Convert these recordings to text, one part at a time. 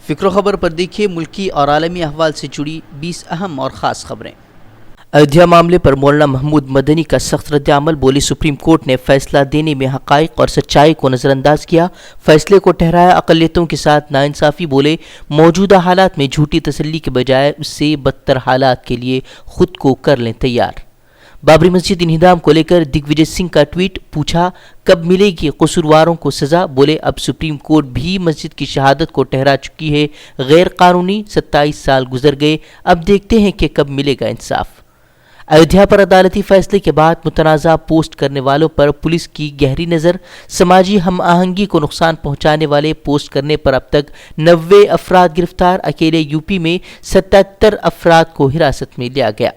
فکر و خبر پر دیکھیے ملکی اور عالمی احوال سے جڑی 20 اہم اور خاص خبریں۔ ایودھیا معاملے پر مولانا محمود مدنی کا سخت رد عمل، بولی سپریم کورٹ نے فیصلہ دینے میں حقائق اور سچائی کو نظر انداز کیا، فیصلے کو ٹھہرایا اقلیتوں کے ساتھ ناانصافی، بولے موجودہ حالات میں جھوٹی تسلی کے بجائے اس سے بدتر حالات کے لیے خود کو کر لیں تیار۔ بابری مسجد انہدام کو لے کر دگ وجے سنگھ کا ٹویٹ، پوچھا کب ملے گی قصورواروں کو سزا، بولے اب سپریم کورٹ بھی مسجد کی شہادت کو ٹھہرا چکی ہے غیر قانونی، 27 سال گزر گئے، اب دیکھتے ہیں کہ کب ملے گا انصاف۔ ایودھیا پر عدالتی فیصلے کے بعد متنازع پوسٹ کرنے والوں پر پولیس کی گہری نظر، سماجی ہم آہنگی کو نقصان پہنچانے والے پوسٹ کرنے پر اب تک 90 افراد گرفتار، اکیلے یوپی میں 77 افراد کو حراست میں لیا گیا۔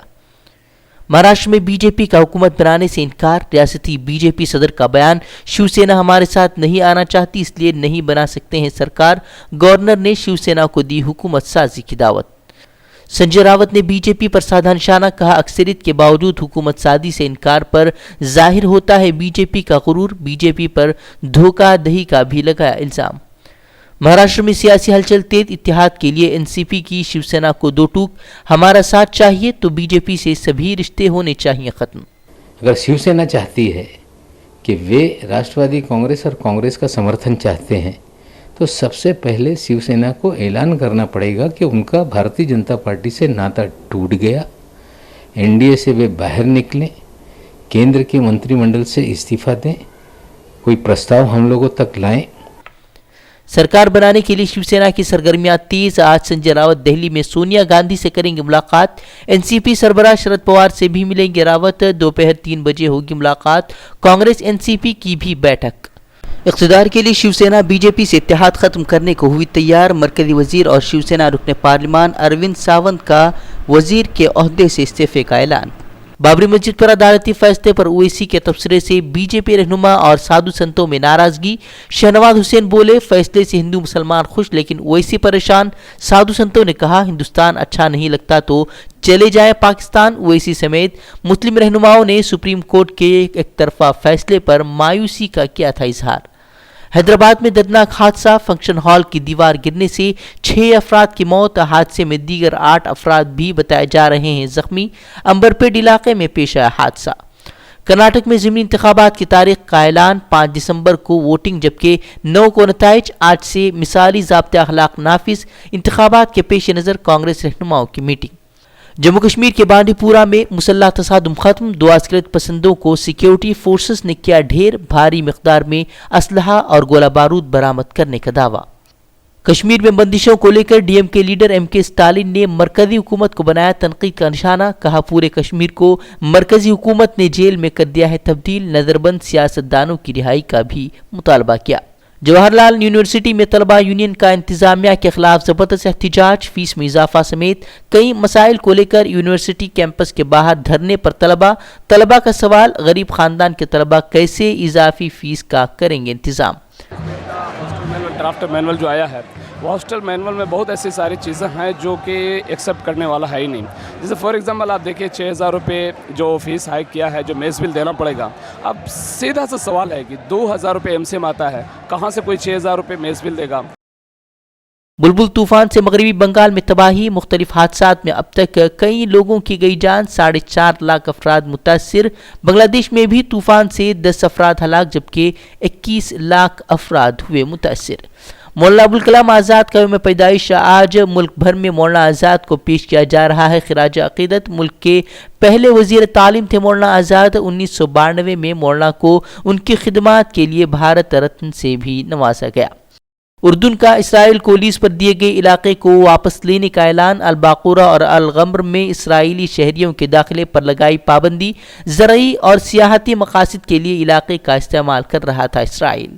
مہاراشٹر میں بی جے پی کا حکومت بنانے سے انکار، ریاستی بی جے پی صدر کا بیان، شیو سینا ہمارے ساتھ نہیں آنا چاہتی اس لیے نہیں بنا سکتے ہیں سرکار، گورنر نے شیو سینا کو دی حکومت سازی کی دعوت۔ سنجے راوت نے بی جے پی پر سادہ نشانہ، کہا اکثریت کے باوجود حکومت سازی سے انکار پر ظاہر ہوتا ہے بی جے پی کا غرور، بی جے پی پر دھوکہ دہی کا بھی لگایا الزام۔ مہاراشٹر میں سیاسی ہلچل تیز، اتحاد کے لیے این سی پی کی شیو سینا کو دو ٹوک، ہمارا ساتھ چاہیے تو بی جے پی سے سبھی رشتے ہونے چاہیے ختم۔ اگر شیو سینا چاہتی ہے کہ وہ راشٹروادی کانگریس اور کانگریس کا سمرتھن چاہتے ہیں تو سب سے پہلے شیو سینا کو اعلان کرنا پڑے گا کہ ان کا بھارتی جنتا پارٹی سے ناطا ٹوٹ گیا، این ڈی اے سے وہ باہر نکلیں، کیندر کے منتری منڈل سے استعفیٰ دیں، کوئی پرستاو ہم لوگوں تک لائیں۔ سرکار بنانے کے لیے شیو سینا کی سرگرمیاں تیز، آج سنجے راوت دہلی میں سونیا گاندھی سے کریں گے ملاقات، این سی پی سربراہ شرد پوار سے بھی ملیں گے راوت، دوپہر 3 بجے ہوگی ملاقات، کانگریس این سی پی کی بھی بیٹھک۔ اقتدار کے لیے شیو سینا بی جے پی سے اتحاد ختم کرنے کو ہوئی تیار، مرکزی وزیر اور شیو سینا رکن پارلیمان اروند ساونت کا وزیر کے عہدے سے استعفے کا اعلان۔ بابری مسجد پر عدالتی فیصلے پر اویسی کے تبصرے سے بی جے پی رہنما اور سادھو سنتوں میں ناراضگی، شہنواز حسین بولے فیصلے سے ہندو مسلمان خوش لیکن اویسی پریشان، سادھو سنتوں نے کہا ہندوستان اچھا نہیں لگتا تو چلے جائیں پاکستان، اویسی سمیت مسلم رہنماؤں نے سپریم کورٹ کے ایک طرفہ فیصلے پر مایوسی کا کیا تھا اظہار۔ حیدرآباد میں دردناک حادثہ، فنکشن ہال کی دیوار گرنے سے 6 افراد کی موت، حادثے میں دیگر 8 افراد بھی بتائے جا رہے ہیں زخمی، امبرپیٹ علاقے میں پیش آیا حادثہ۔ کرناٹک میں ضمنی انتخابات کی تاریخ کا اعلان، 5 دسمبر کو ووٹنگ جبکہ 9 کو نتائج، آج سے مثالی ضابطۂ اخلاق نافذ، انتخابات کے پیش نظر کانگریس رہنماؤں کی میٹنگ۔ جموں کشمیر کے بانڈی پورہ میں مسلح تصادم ختم، 2 عسکریت پسندوں کو سیکیورٹی فورسز نے کیا ڈھیر، بھاری مقدار میں اسلحہ اور گولہ بارود برآمد کرنے کا دعویٰ۔ کشمیر میں بندشوں کو لے کر ڈی ایم کے لیڈر ایم کے اسٹالن نے مرکزی حکومت کو بنایا تنقید کا نشانہ، کہا پورے کشمیر کو مرکزی حکومت نے جیل میں کر دیا ہے تبدیل، نظر بند سیاستدانوں کی رہائی کا بھی مطالبہ کیا۔ جواہر لال یونیورسٹی میں طلبہ یونین کا انتظامیہ کے خلاف زبردست احتجاج، فیس میں اضافہ سمیت کئی مسائل کو لے کر یونیورسٹی کیمپس کے باہر دھرنے پر طلبہ کا سوال، غریب خاندان کے طلبہ کیسے اضافی فیس کا کریں گے انتظام۔ ڈرافٹ مینول جو آیا ہے وہ ہاسٹل مینول میں بہت ایسی ساری چیزیں ہیں جو کہ ایکسیپٹ کرنے والا ہے ہی نہیں، جیسے فار ایگزامپل آپ دیکھیں 6000 روپے جو فیس ہائیک کیا ہے، جو میس بل دینا پڑے گا، اب سیدھا سا سوال ہے کہ 2000 روپے ایم سی ایم آتا ہے، کہاں سے کوئی 6000 روپے میس بل دے گا۔ بلبل طوفان سے مغربی بنگال میں تباہی، مختلف حادثات میں اب تک کئی لوگوں کی گئی جان، 4.5 لاکھ افراد متاثر، بنگلہ دیش میں بھی طوفان سے 10 افراد ہلاک جبکہ 21 لاکھ افراد ہوئے متاثر۔ مولانا ابوالکلام آزاد کا یوم پیدائش آج، ملک بھر میں مولانا آزاد کو پیش کیا جا رہا ہے خراج عقیدت، ملک کے پہلے وزیر تعلیم تھے مولانا آزاد، 1992 میں مولانا کو ان کی خدمات کے لیے بھارت رتن سے بھی نوازا گیا۔ اردن کا اسرائیل کو لیز پر دیے گئے علاقے کو واپس لینے کا اعلان، الباقورہ اور الغمر میں اسرائیلی شہریوں کے داخلے پر لگائی پابندی، زرعی اور سیاحتی مقاصد کے لیے علاقے کا استعمال کر رہا تھا اسرائیل۔